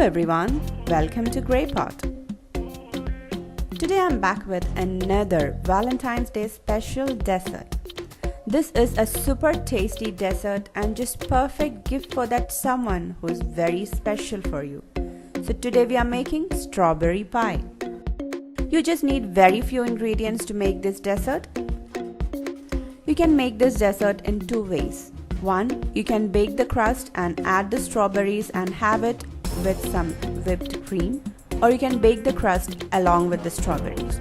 everyone, welcome to Grey Pot. Today I'm back with another Valentine's Day special dessert. This is a super tasty dessert and just perfect gift for that someone who's very special for you. So today we are making strawberry pie. You just need very few ingredients to make this dessert. You can make this dessert in two ways. One, you can bake the crust and add the strawberries and have it with some whipped cream, or you can bake the crust along with the strawberries.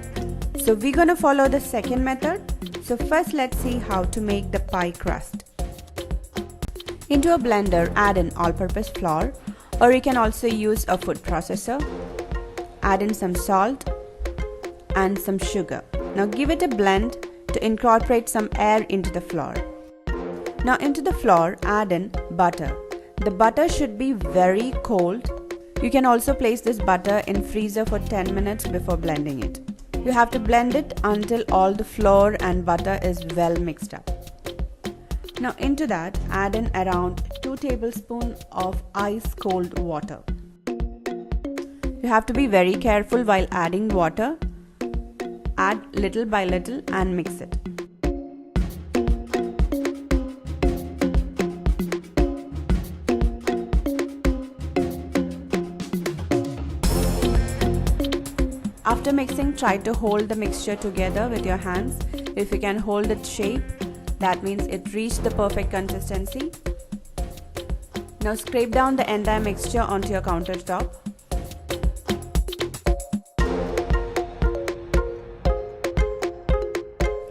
So we're gonna follow the second method. So first let's see how to make the pie crust. Into a blender, add in all-purpose flour, or you can also use a food processor. Add in some salt and some sugar. Now give it a blend to incorporate some air into the flour. Now into the flour, add in butter. The butter should be very cold. You can also place this butter in freezer for 10 minutes before blending it. You have to blend it until all the flour and butter is well mixed up. Now into that, add in around 2 tablespoons of ice cold water. You have to be very careful while adding water. Add little by little and mix it. After mixing, try to hold the mixture together with your hands. If you can hold its shape, that means it reached the perfect consistency. Now scrape down the entire mixture onto your countertop.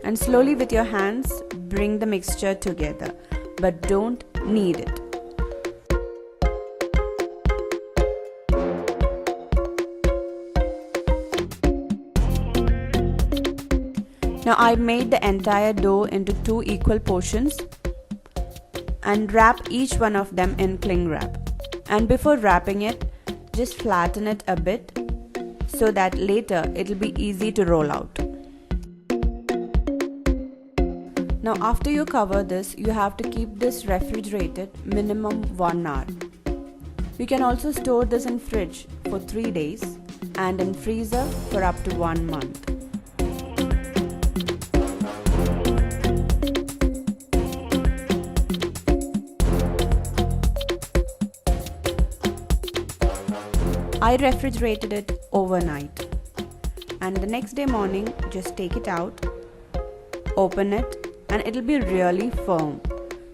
And slowly with your hands, bring the mixture together, but don't knead it. Now I made the entire dough into 2 equal portions and wrap each one of them in cling wrap. And before wrapping it, just flatten it a bit so that later it will be easy to roll out. Now after you cover this, you have to keep this refrigerated minimum 1 hour. You can also store this in fridge for 3 days and in freezer for up to 1 month. I refrigerated it overnight, and the next day morning just take it out, open it, and it'll be really firm.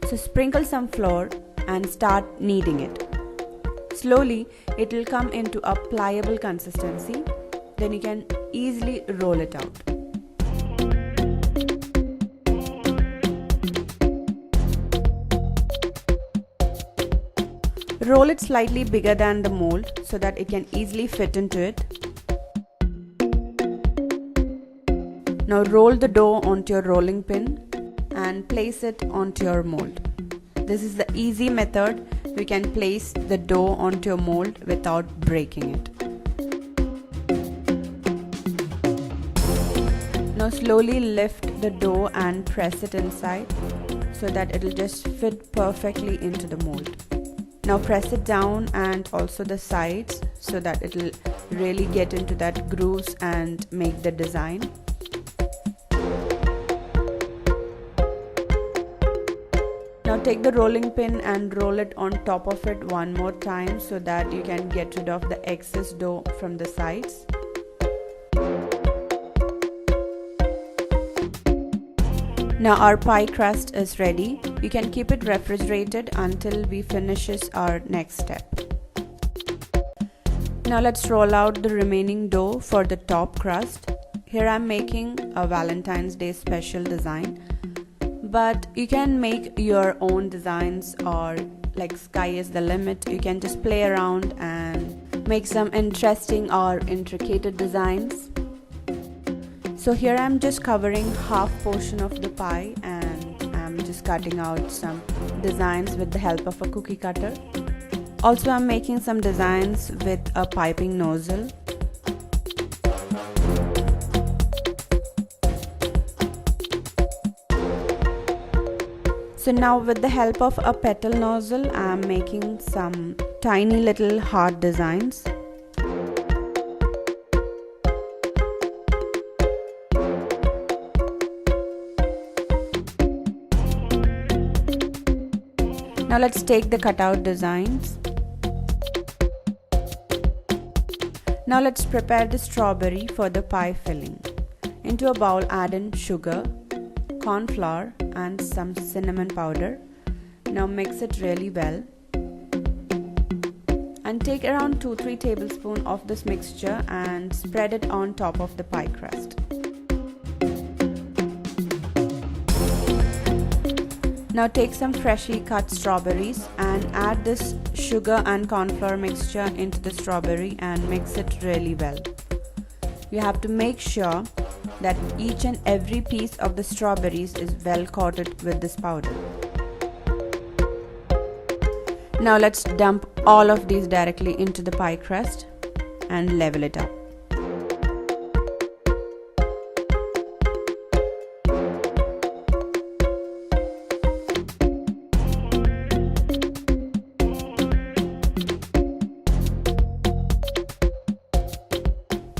So sprinkle some flour and start kneading it. Slowly it will come into a pliable consistency, then you can easily roll it out. Roll it slightly bigger than the mold so that it can easily fit into it. Now roll the dough onto your rolling pin and place it onto your mold. This is the easy method. You can place the dough onto your mold without breaking it. Now slowly lift the dough and press it inside so that it will just fit perfectly into the mold. Now press it down and also the sides so that it will really get into that grooves and make the design. Now take the rolling pin and roll it on top of it one more time so that you can get rid of the excess dough from the sides. Now our pie crust is ready. You can keep it refrigerated until we finishes our next step. Now let's roll out the remaining dough for the top crust. Here I'm making a Valentine's Day special design, but you can make your own designs, or like sky is the limit. You can just play around and make some interesting or intricate designs. So here I'm just covering half portion of the pie and I'm just cutting out some designs with the help of a cookie cutter. Also I'm making some designs with a piping nozzle. So now with the help of a petal nozzle, I'm making some tiny little heart designs. Now let's take the cutout designs. Now let's prepare the strawberry for the pie filling. Into a bowl add in sugar, corn flour and some cinnamon powder. Now mix it really well. And take around 2-3 tablespoons of this mixture and spread it on top of the pie crust. Now take some freshly cut strawberries and add this sugar and corn flour mixture into the strawberry and mix it really well. You have to make sure that each and every piece of the strawberries is well coated with this powder. Now let's dump all of these directly into the pie crust and level it up.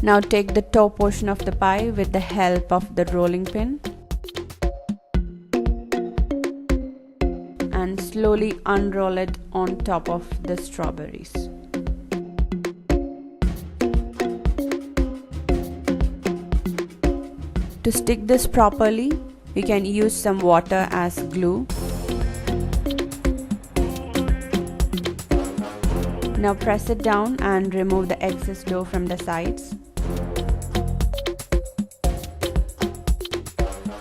Now take the top portion of the pie with the help of the rolling pin and slowly unroll it on top of the strawberries. To stick this properly, you can use some water as glue. Now press it down and remove the excess dough from the sides.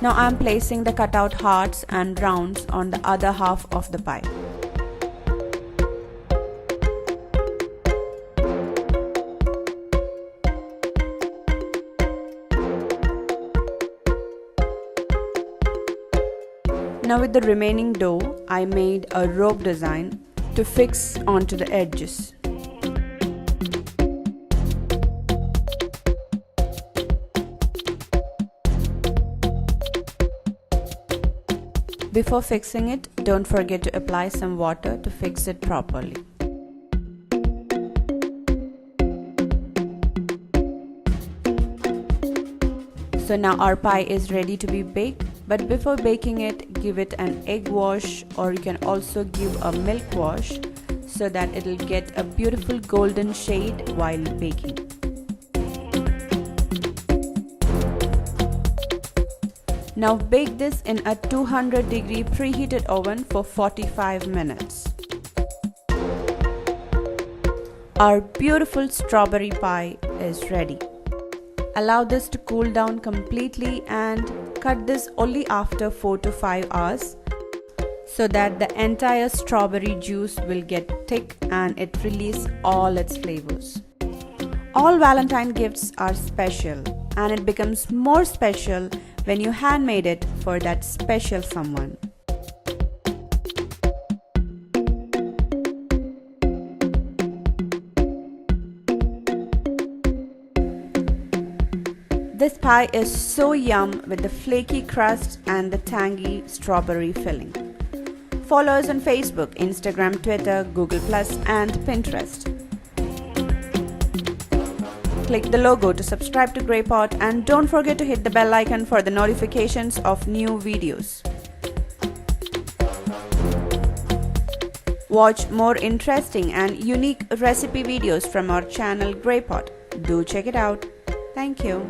Now I am placing the cutout hearts and rounds on the other half of the pie. Now with the remaining dough, I made a rope design to fix onto the edges. Before fixing it, don't forget to apply some water to fix it properly. So now our pie is ready to be baked, but before baking it, give it an egg wash, or you can also give a milk wash so that it'll get a beautiful golden shade while baking. Now bake this in a 200-degree preheated oven for 45 minutes. Our beautiful strawberry pie is ready. Allow this to cool down completely and cut this only after 4 to 5 hours so that the entire strawberry juice will get thick and it release all its flavors. All Valentine gifts are special, and it becomes more special when you handmade it for that special someone. This pie is so yum with the flaky crust and the tangy strawberry filling. Follow us on Facebook, Instagram, Twitter, Google+, and Pinterest. Click the logo to subscribe to Greypot and don't forget to hit the bell icon for the notifications of new videos. Watch more interesting and unique recipe videos from our channel Greypot. Do check it out. Thank you.